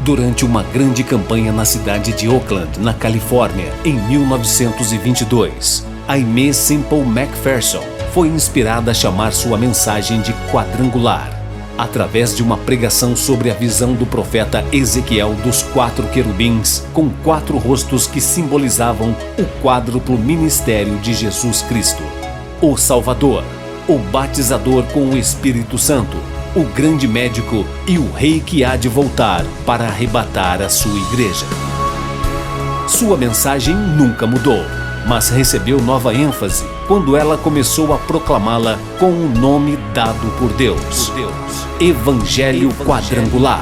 Durante uma grande campanha na cidade de Oakland, na Califórnia, em 1922, Aimee Semple McPherson foi inspirada a chamar sua mensagem de quadrangular, através de uma pregação sobre a visão do profeta Ezequiel dos 4 querubins com 4 rostos que simbolizavam o quádruplo ministério de Jesus Cristo: o Salvador, o Batizador com o Espírito Santo, o grande médico e o rei que há de voltar para arrebatar a sua igreja. Sua mensagem nunca mudou, mas recebeu nova ênfase quando ela começou a proclamá-la com o nome dado por Deus: Evangelho Quadrangular.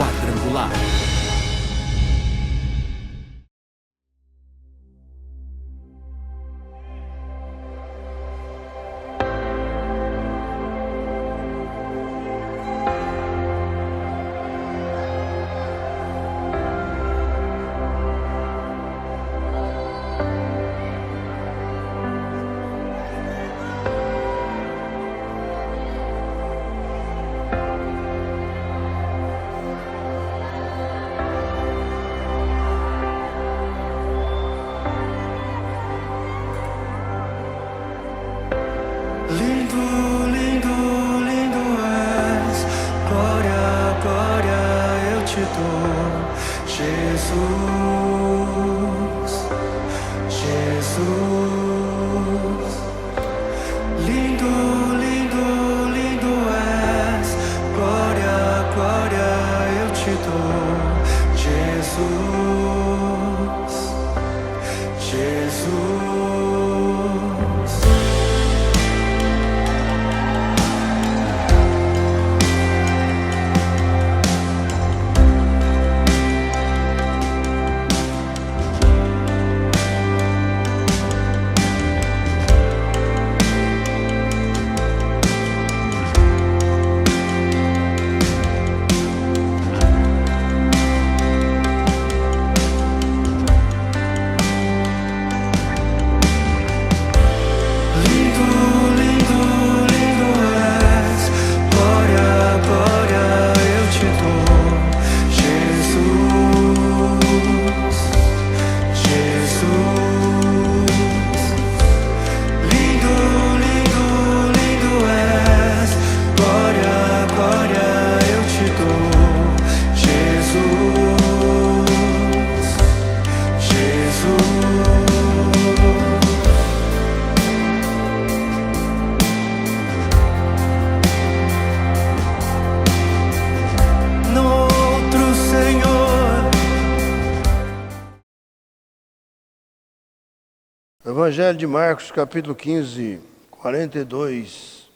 Evangelho de Marcos, capítulo 15, 42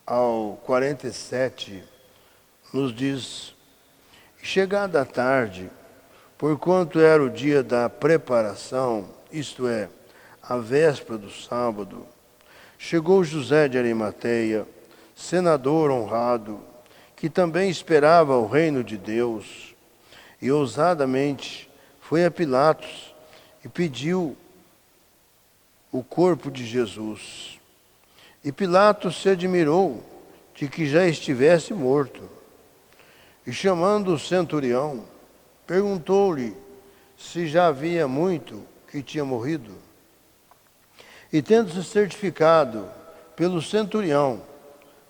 ao 47, nos diz: chegada a tarde, porquanto era o dia da preparação, isto é, a véspera do sábado, chegou José de Arimateia, senador honrado, que também esperava o reino de Deus, e ousadamente foi a Pilatos e pediu o corpo de Jesus. E Pilatos se admirou de que já estivesse morto. E chamando o centurião, perguntou-lhe se já havia muito que tinha morrido. E tendo-se certificado pelo centurião,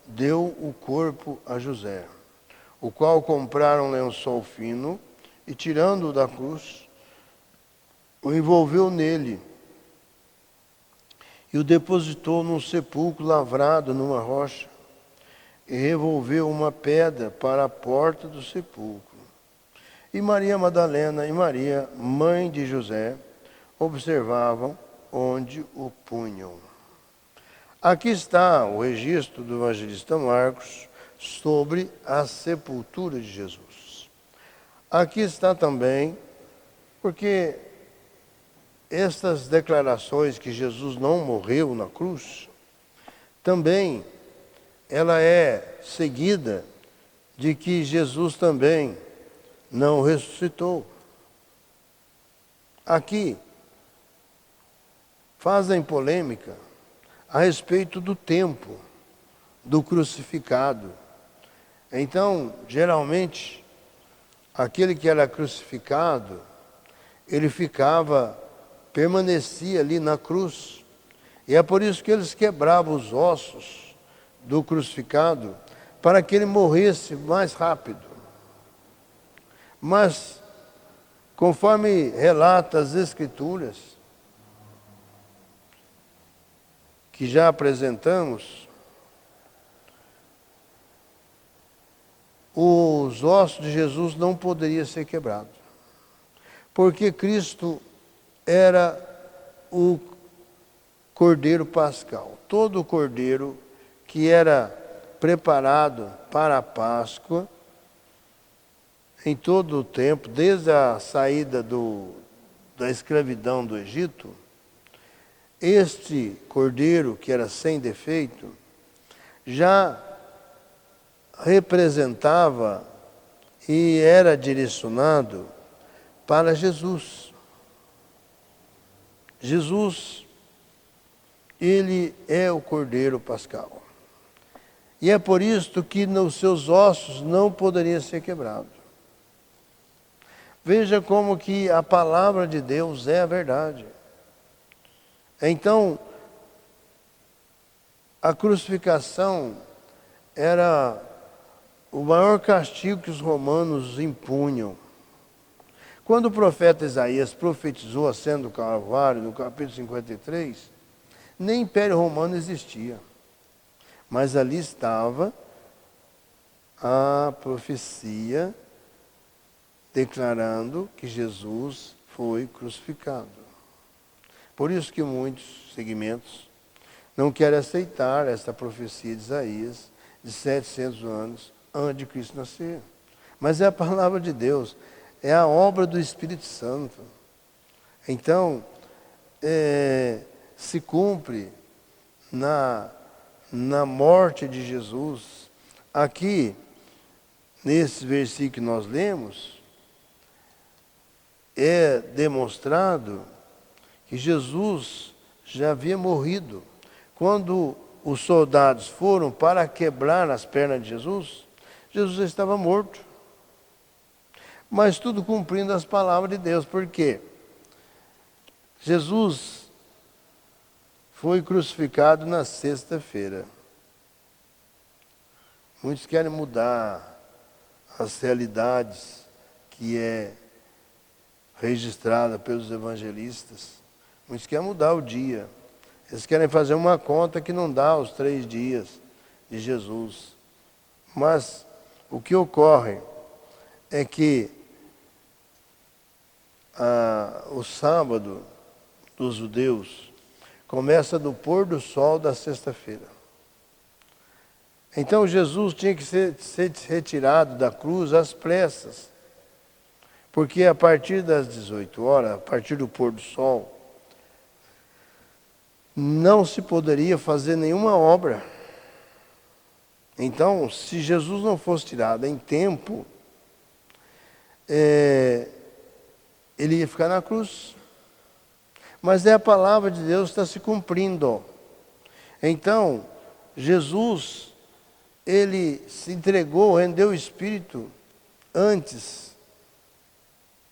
deu o corpo a José, o qual compraram um lençol fino e, tirando-o da cruz, o envolveu nele e o depositou num sepulcro lavrado numa rocha, e revolveu uma pedra para a porta do sepulcro. E Maria Madalena e Maria, mãe de José, observavam onde o punham. Aqui está o registro do evangelista Marcos sobre a sepultura de Jesus. Aqui está também, porque estas declarações que Jesus não morreu na cruz, também ela é seguida de que Jesus também não ressuscitou. Aqui fazem polêmica a respeito do tempo do crucificado. Então, geralmente, aquele que era crucificado, ele permanecia ali na cruz. E é por isso que eles quebravam os ossos do crucificado, para que ele morresse mais rápido. Mas, conforme relata as Escrituras, que já apresentamos, os ossos de Jesus não poderiam ser quebrados, porque Cristo era o Cordeiro Pascal. Todo cordeiro que era preparado para a Páscoa, em todo o tempo, desde a saída da escravidão do Egito, este cordeiro, que era sem defeito, já representava e era direcionado para Jesus. Jesus, ele é o Cordeiro Pascal. E é por isso que nos seus ossos não poderia ser quebrado. Veja como que a palavra de Deus é a verdade. Então, a crucificação era o maior castigo que os romanos impunham. Quando o profeta Isaías profetizou a cena do Calvário, no capítulo 53, nem Império Romano existia. Mas ali estava a profecia declarando que Jesus foi crucificado. Por isso que muitos segmentos não querem aceitar esta profecia de Isaías de 700 anos antes de Cristo nascer. Mas é a palavra de Deus, é a obra do Espírito Santo. Então, se cumpre na morte de Jesus. Aqui, nesse versículo que nós lemos, é demonstrado que Jesus já havia morrido. Quando os soldados foram para quebrar as pernas de Jesus, Jesus estava morto. Mas tudo cumprindo as palavras de Deus. Por quê? Jesus foi crucificado na sexta-feira. Muitos querem mudar as realidades que é registrada pelos evangelistas. Muitos querem mudar o dia. Eles querem fazer uma conta que não dá os 3 dias de Jesus. Mas o que ocorre é que o sábado dos judeus começa do pôr do sol da sexta-feira. Então Jesus tinha que ser retirado da cruz às pressas, porque a partir das 18 horas, a partir do pôr do sol, não se poderia fazer nenhuma obra. Então, se Jesus não fosse tirado em tempo, ele ia ficar na cruz. Mas a palavra de Deus está se cumprindo. Então, Jesus, ele se entregou, rendeu o Espírito antes.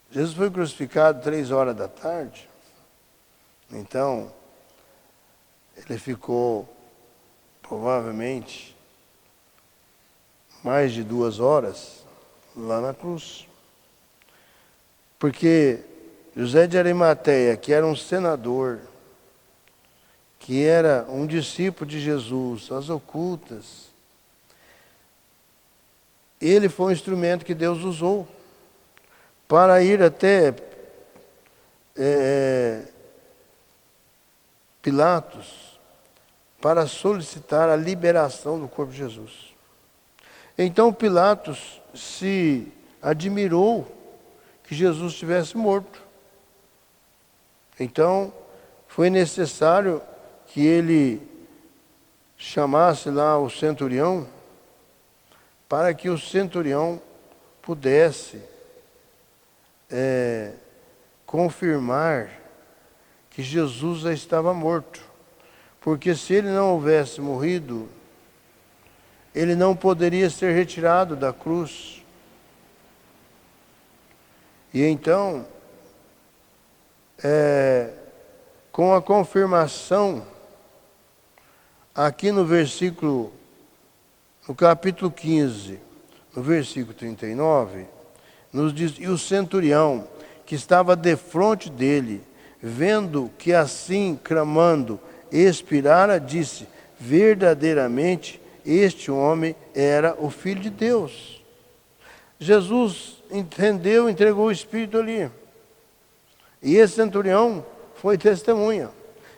Jesus foi crucificado 3 horas da tarde. Então, ele ficou provavelmente mais de 2 horas lá na cruz. Porque José de Arimateia, que era um senador, que era um discípulo de Jesus, às ocultas, ele foi um instrumento que Deus usou para ir até Pilatos para solicitar a liberação do corpo de Jesus. Então Pilatos se admirou que Jesus estivesse morto. Então foi necessário que ele chamasse lá o centurião, para que o centurião pudesse confirmar que Jesus já estava morto. Porque se ele não houvesse morrido, ele não poderia ser retirado da cruz. E então, com a confirmação, aqui no capítulo 15, no versículo 39, nos diz: e o centurião, que estava defronte dele, vendo que assim clamando expirara, disse: verdadeiramente este homem era o Filho de Deus. Jesus entendeu, entregou o Espírito ali. E esse centurião foi testemunha.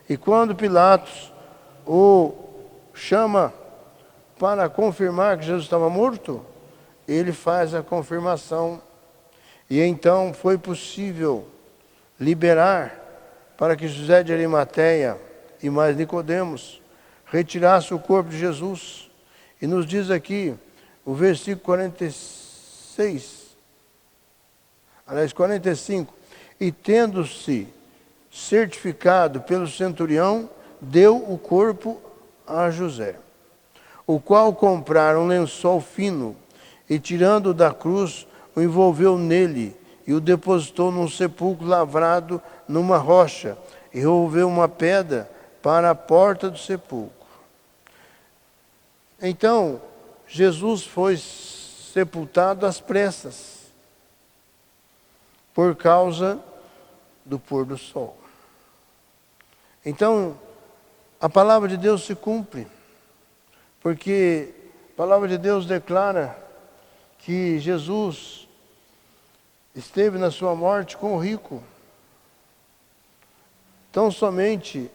E quando Pilatos o chama para confirmar que Jesus estava morto, ele faz a confirmação. E então foi possível liberar para que José de Arimateia e mais Nicodemos retirasse o corpo de Jesus. E nos diz aqui o versículo 45, e tendo-se certificado pelo centurião, deu o corpo a José, o qual compraram um lençol fino, e tirando da cruz, o envolveu nele, e o depositou num sepulcro lavrado numa rocha, e removeu uma pedra para a porta do sepulcro. Então, Jesus foi sepultado às pressas, por causa do pôr do sol. Então, a palavra de Deus se cumpre, porque a palavra de Deus declara que Jesus esteve na sua morte com o rico. Tão somente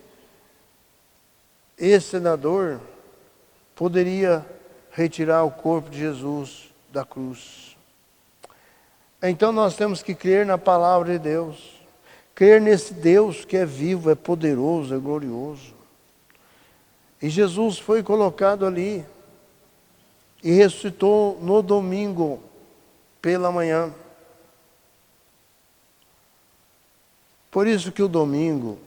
esse senador poderia retirar o corpo de Jesus da cruz. Então nós temos que crer na palavra de Deus, crer nesse Deus que é vivo, é poderoso, é glorioso. E Jesus foi colocado ali e ressuscitou no domingo pela manhã. Por isso que o domingo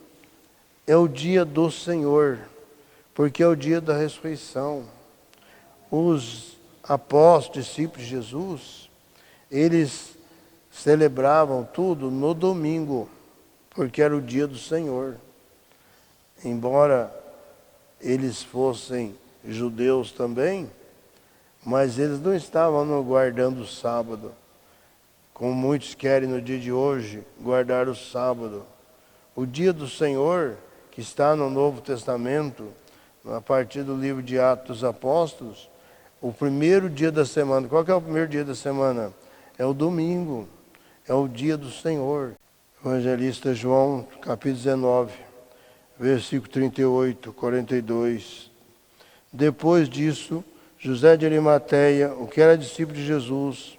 é o dia do Senhor, porque é o dia da ressurreição. Os apóstolos, discípulos de Jesus, eles celebravam tudo no domingo, porque era o dia do Senhor. Embora eles fossem judeus também, mas eles não estavam guardando o sábado, como muitos querem no dia de hoje, guardar o sábado. O dia do Senhor, que está no Novo Testamento, a partir do livro de Atos dos Apóstolos, o primeiro dia da semana. Qual que é o primeiro dia da semana? É o domingo, é o dia do Senhor. Evangelista João, capítulo 19, versículo 38, 42. Depois disso, José de Arimateia, o que era discípulo de Jesus,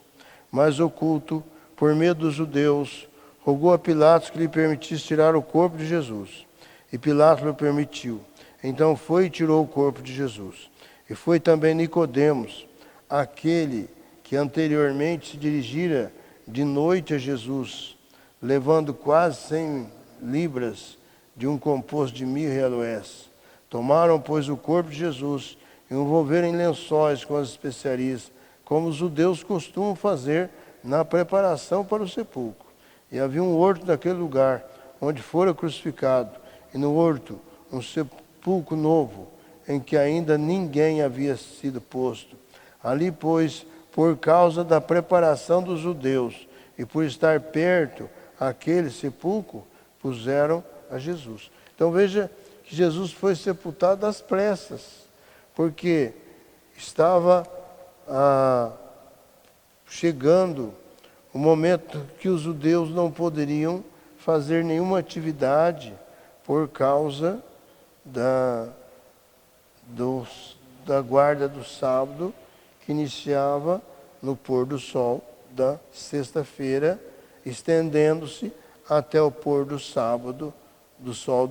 mas oculto, por medo dos judeus, rogou a Pilatos que lhe permitisse tirar o corpo de Jesus. E Pilatos lhe permitiu. Então foi e tirou o corpo de Jesus. E foi também Nicodemos, aquele que anteriormente se dirigira de noite a Jesus, levando quase 100 libras de um composto de mirra e aloés. Tomaram, pois, o corpo de Jesus e o envolveram em lençóis com as especiarias, como os judeus costumam fazer na preparação para o sepulcro. E havia um horto naquele lugar, onde fora crucificado, e no horto um sepulcro novo, em que ainda ninguém havia sido posto. Ali, pois, por causa da preparação dos judeus, e por estar perto aquele sepulcro, puseram a Jesus. Então veja que Jesus foi sepultado às pressas, porque estava chegando o momento que os judeus não poderiam fazer nenhuma atividade por causa da guarda do sábado, que iniciava no pôr do sol da sexta-feira, estendendo-se até o pôr do sábado, do sol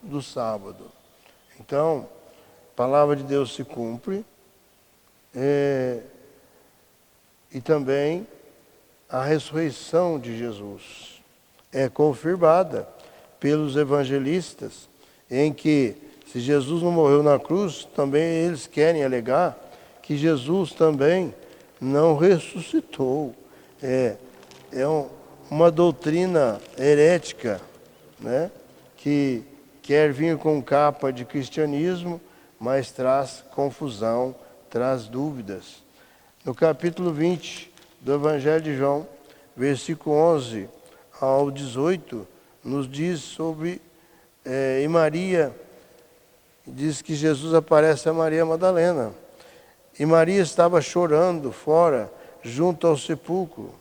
do sábado. Então, a palavra de Deus se cumpre, e também a ressurreição de Jesus é confirmada pelos evangelistas, em que, se Jesus não morreu na cruz, também eles querem alegar que Jesus também não ressuscitou. É uma doutrina herética, né, que quer vir com capa de cristianismo, mas traz confusão, traz dúvidas. No capítulo 20 do Evangelho de João, versículo 11 ao 18, nos diz sobre e Maria, diz que Jesus aparece a Maria Madalena. E Maria estava chorando fora, junto ao sepulcro.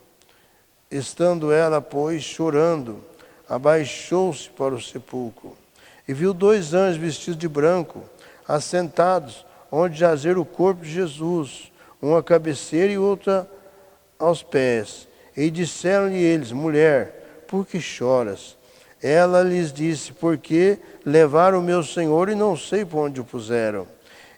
Estando ela, pois, chorando, abaixou-se para o sepulcro. E viu 2 anjos vestidos de branco, assentados, onde jazera o corpo de Jesus, um à cabeceira e outra aos pés. E disseram-lhe eles: mulher, por que choras? Ela lhes disse: porque levaram o meu Senhor e não sei por onde o puseram.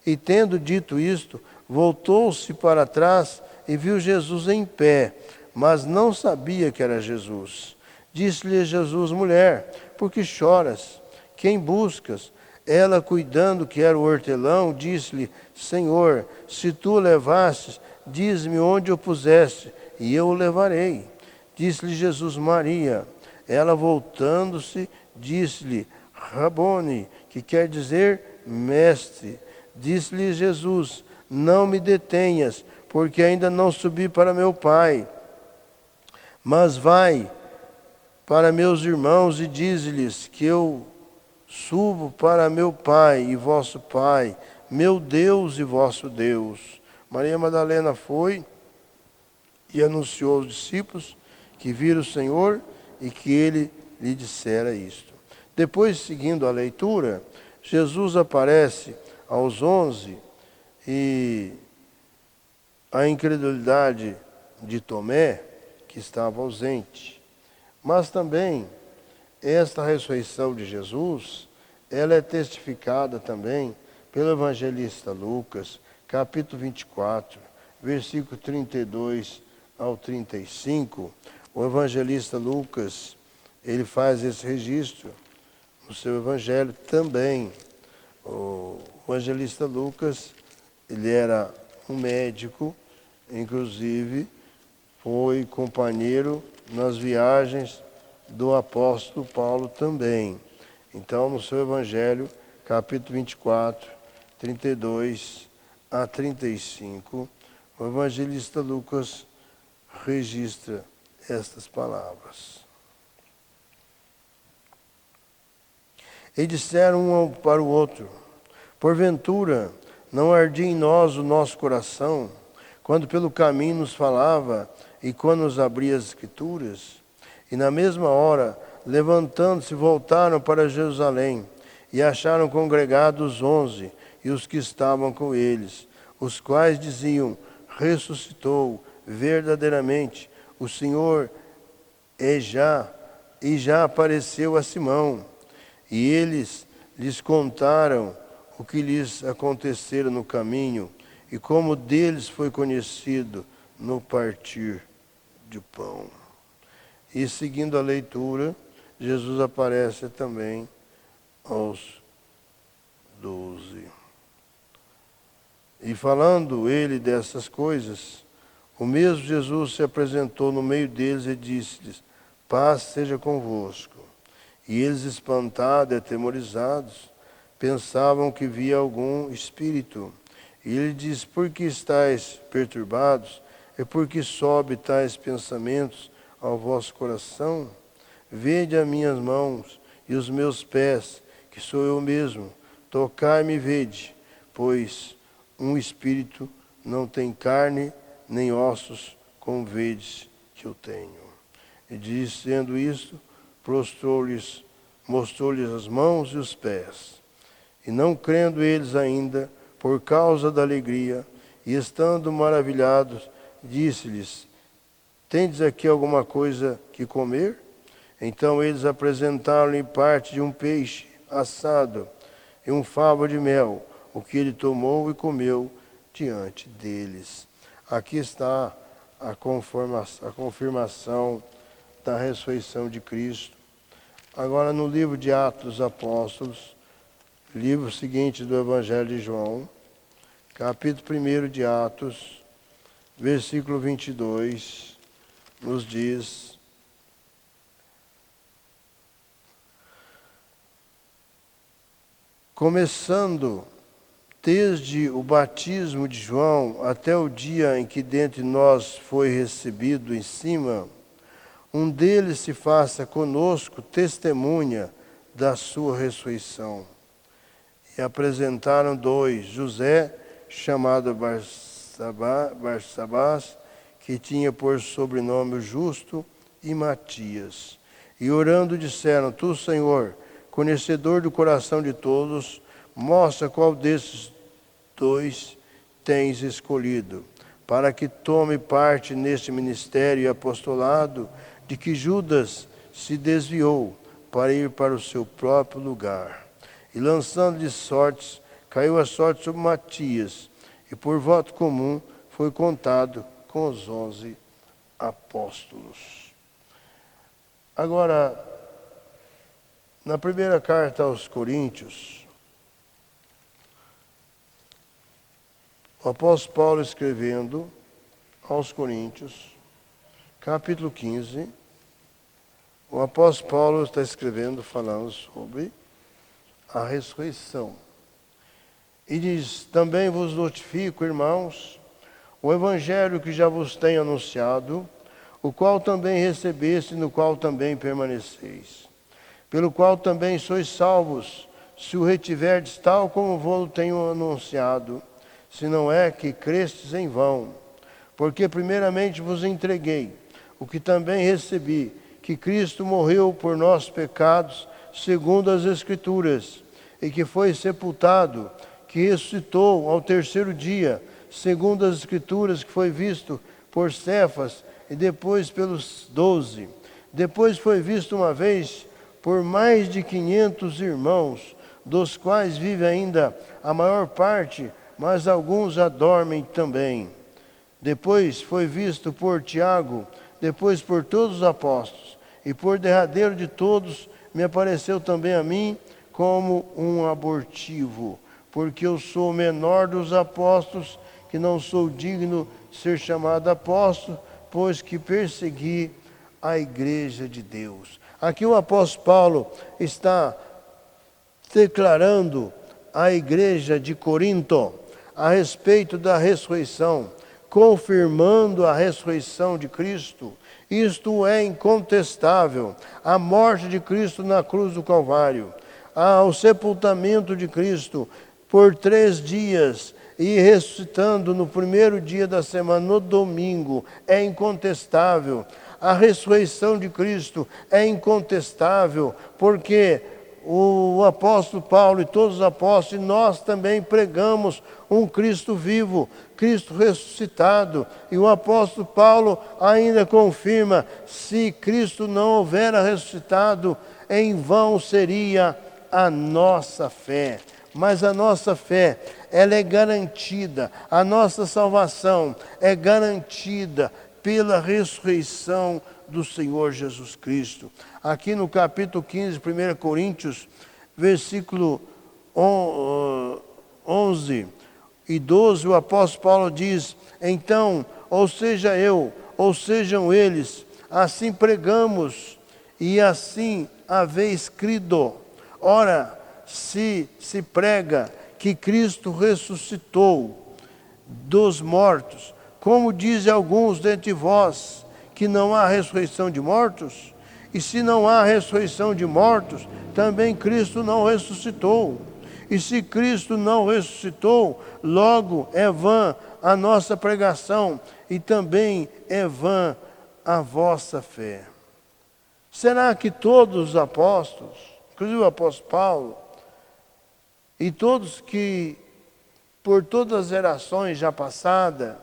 E tendo dito isto, voltou-se para trás e viu Jesus em pé, mas não sabia que era Jesus. Disse-lhe Jesus: mulher, por que choras? Quem buscas? Ela, cuidando que era o hortelão, disse-lhe: Senhor, se tu o levastes, diz-me onde o puseste, e eu o levarei. Disse-lhe Jesus: Maria. Ela, voltando-se, disse-lhe: Rabone, que quer dizer mestre. Disse-lhe Jesus: não me detenhas, porque ainda não subi para meu Pai. Mas vai para meus irmãos e dize-lhes que eu subo para meu Pai e vosso Pai, meu Deus e vosso Deus. Maria Madalena foi e anunciou aos discípulos que viram o Senhor e que ele lhe dissera isto. Depois, seguindo a leitura, Jesus aparece aos 11 e a incredulidade de Tomé, que estava ausente. Mas também esta ressurreição de Jesus, ela é testificada também pelo evangelista Lucas, capítulo 24, versículo 32 ao 35. O evangelista Lucas, ele faz esse registro no seu evangelho também. O evangelista Lucas, ele era um médico, inclusive foi companheiro nas viagens do apóstolo Paulo também. Então, no seu evangelho, capítulo 24, 32 a 35, o evangelista Lucas registra estas palavras. E disseram um para o outro: porventura não ardia em nós o nosso coração, quando pelo caminho nos falava e quando nos abria as Escrituras? E na mesma hora, levantando-se, voltaram para Jerusalém, e acharam congregados os 11 e os que estavam com eles, os quais diziam: ressuscitou verdadeiramente, o Senhor já apareceu a Simão. E eles lhes contaram o que lhes acontecera no caminho e como deles foi conhecido no partir de pão. E seguindo a leitura, Jesus aparece também aos 12. E falando ele dessas coisas, o mesmo Jesus se apresentou no meio deles e disse-lhes: paz seja convosco. E eles, espantados e atemorizados, pensavam que via algum espírito. E ele diz: por que estáis perturbados? E por que sobe tais pensamentos ao vosso coração? Vede as minhas mãos e os meus pés, que sou eu mesmo. Tocai-me e vede, pois um espírito não tem carne nem ossos, como vedes que eu tenho. E dizendo isto, prostrou-lhes, mostrou-lhes as mãos e os pés. E não crendo eles ainda, por causa da alegria, e estando maravilhados, disse-lhes: tendes aqui alguma coisa que comer? Então eles apresentaram-lhe parte de um peixe assado e um favo de mel, o que ele tomou e comeu diante deles. Aqui está a confirmação da ressurreição de Cristo. Agora, no livro de Atos dos Apóstolos, livro seguinte do Evangelho de João, capítulo 1 de Atos, versículo 22, nos diz começando desde o batismo de João até o dia em que dentre nós foi recebido em cima, um deles se faça conosco testemunha da sua ressurreição. E apresentaram dois, José, chamado Barsabás, que tinha por sobrenome o Justo, e Matias. E orando disseram: Tu, Senhor, conhecedor do coração de todos, mostra qual desses dois tens escolhido, para que tome parte neste ministério e apostolado de que Judas se desviou para ir para o seu próprio lugar. E lançando-lhe sortes, caiu a sorte sobre Matias, e por voto comum foi contado com os 11 apóstolos. Agora, na primeira carta aos Coríntios, o apóstolo Paulo escrevendo aos Coríntios, capítulo 15, o apóstolo Paulo está escrevendo, falando sobre a ressurreição. E diz: Também vos notifico, irmãos, o evangelho que já vos tenho anunciado, o qual também recebeste, no qual também permaneceis, pelo qual também sois salvos, se o retiverdes tal como vos tenho anunciado, se não é que crestes em vão. Porque primeiramente vos entreguei o que também recebi, que Cristo morreu por nossos pecados, segundo as Escrituras, e que foi sepultado, que ressuscitou ao terceiro dia, segundo as Escrituras, que foi visto por Cefas e depois pelos 12. Depois foi visto uma vez por mais de 500 irmãos, dos quais vive ainda a maior parte, mas alguns já dormem também. Depois foi visto por Tiago, depois por todos os apóstolos, e por derradeiro de todos me apareceu também a mim como um abortivo, porque eu sou o menor dos apóstolos, que não sou digno de ser chamado apóstolo, pois que persegui a igreja de Deus. Aqui o apóstolo Paulo está declarando à igreja de Corinto a respeito da ressurreição, confirmando a ressurreição de Cristo. Isto é incontestável. A morte de Cristo na cruz do Calvário, o sepultamento de Cristo por 3 dias e ressuscitando no primeiro dia da semana, no domingo, é incontestável. A ressurreição de Cristo é incontestável, porque o apóstolo Paulo e todos os apóstolos, nós também pregamos um Cristo vivo, Cristo ressuscitado. E o apóstolo Paulo ainda confirma: se Cristo não houvera ressuscitado, em vão seria a nossa fé. Mas a nossa fé, ela é garantida, a nossa salvação é garantida pela ressurreição do Senhor Jesus Cristo. Aqui no capítulo 15, 1 Coríntios, versículo 11 e 12, o apóstolo Paulo diz: então, ou seja eu, ou sejam eles, assim pregamos e assim haveis crido. Ora, se prega que Cristo ressuscitou dos mortos, como dizem alguns dentre vós, que não há ressurreição de mortos? E se não há ressurreição de mortos, também Cristo não ressuscitou. E se Cristo não ressuscitou, logo é vã a nossa pregação, e também é vã a vossa fé. Será que todos os apóstolos, inclusive o apóstolo Paulo, e todos que, por todas as gerações já passadas,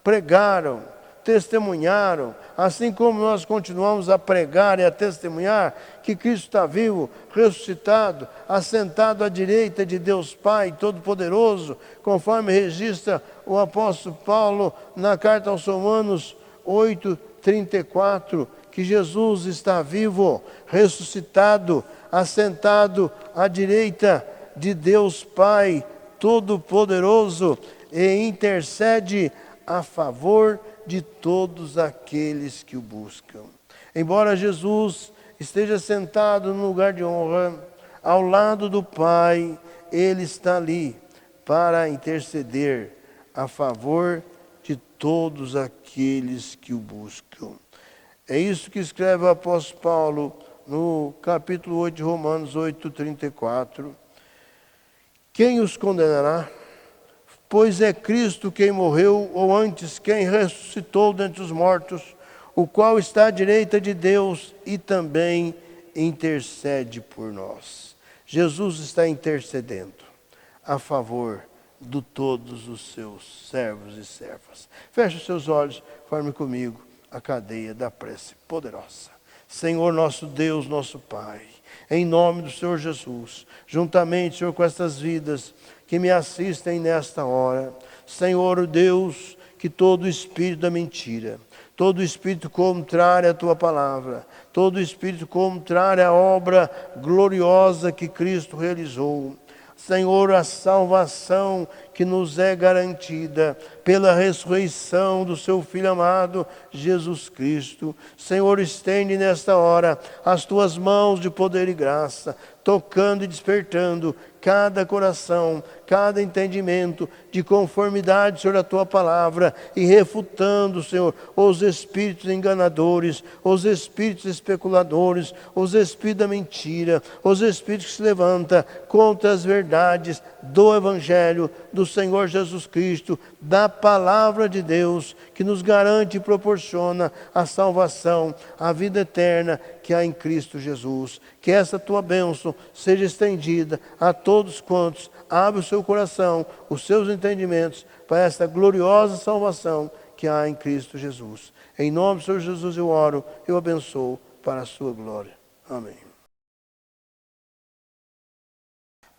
pregaram, testemunharam, assim como nós continuamos a pregar e a testemunhar que Cristo está vivo, ressuscitado, assentado à direita de Deus Pai Todo-Poderoso, conforme registra o apóstolo Paulo na carta aos Romanos 8:34, que Jesus está vivo, ressuscitado, assentado à direita de Deus Pai Todo-Poderoso e intercede a favor de todos aqueles que o buscam. Embora Jesus esteja sentado no lugar de honra, ao lado do Pai, Ele está ali para interceder a favor de todos aqueles que o buscam. É isso que escreve o apóstolo Paulo no capítulo 8 de Romanos 8:34. Quem os condenará? Pois é Cristo quem morreu, ou antes, quem ressuscitou dentre os mortos, o qual está à direita de Deus e também intercede por nós. Jesus está intercedendo a favor de todos os seus servos e servas. Feche os seus olhos, forme comigo a cadeia da prece poderosa. Senhor nosso Deus, nosso Pai, em nome do Senhor Jesus, juntamente, Senhor, com estas vidas que me assistem nesta hora, Senhor Deus, que todo espírito da mentira, todo espírito contrário à Tua palavra, todo espírito contrário à obra gloriosa que Cristo realizou, Senhor, a salvação que nos é garantida pela ressurreição do Seu Filho amado, Jesus Cristo. Senhor, estende nesta hora as Tuas mãos de poder e graça, tocando e despertando cada coração, cada entendimento de conformidade, Senhor, à Tua palavra e refutando, Senhor, os espíritos enganadores, os espíritos especuladores, os espíritos da mentira, os espíritos que se levantam contra as verdades do Evangelho do Senhor Jesus Cristo, da palavra de Deus, que nos garante e proporciona a salvação, a vida eterna que há em Cristo Jesus. Que essa Tua bênção seja estendida a todos quantos abrem o seu coração, os seus entendimentos para esta gloriosa salvação que há em Cristo Jesus. Em nome do Senhor Jesus eu oro, eu abençoo para a sua glória. Amém.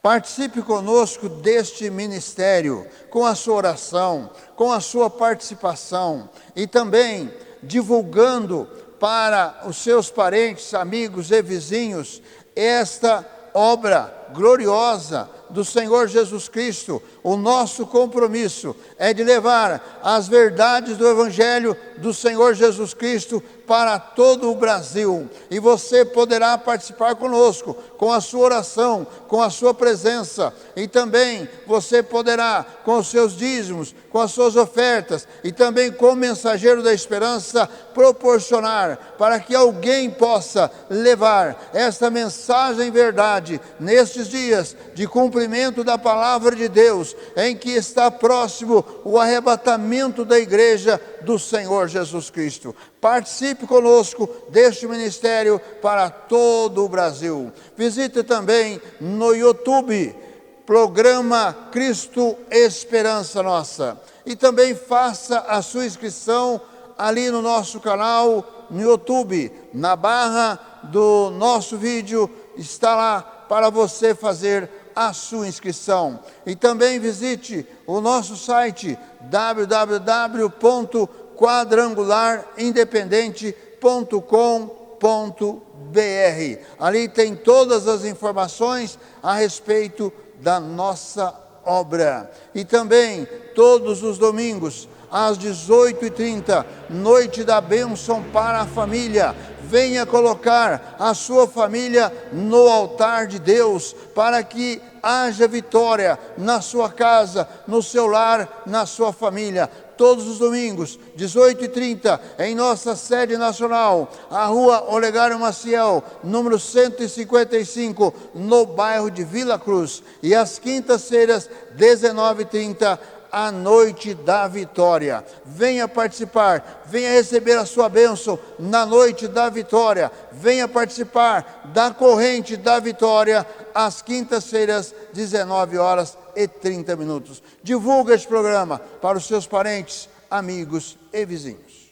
Participe conosco deste ministério, com a sua oração, com a sua participação e também divulgando para os seus parentes, amigos e vizinhos esta obra gloriosa do Senhor Jesus Cristo. O nosso compromisso é de levar as verdades do Evangelho do Senhor Jesus Cristo para todo o Brasil. E você poderá participar conosco, com a sua oração, com a sua presença. E também você poderá, com os seus dízimos, com as suas ofertas, e também como mensageiro da esperança, proporcionar para que alguém possa levar esta mensagem verdade nestes dias de cumprimento da palavra de Deus, em que está próximo o arrebatamento da igreja do Senhor Jesus Cristo. Participe conosco deste ministério para todo o Brasil. Visite também no YouTube, programa Cristo Esperança Nossa. E também faça a sua inscrição ali no nosso canal no YouTube. Na barra do nosso vídeo está lá para você fazer a sua inscrição. E também visite o nosso site www.quadrangularirindependente.com.br. Ali tem todas as informações a respeito da nossa obra. E também todos os domingos às 18h30, noite da bênção para a família. Venha colocar a sua família no altar de Deus, para que haja vitória na sua casa, no seu lar, na sua família. Todos os domingos, 18h30, em nossa sede nacional, a rua Olegário Maciel, número 155, no bairro de Vila Cruz. E às quintas-feiras, 19h30, a noite da vitória. Venha participar, venha receber a sua bênção na noite da vitória. Venha participar da corrente da vitória às quintas-feiras, 19h30. Divulgue este programa para os seus parentes, amigos e vizinhos.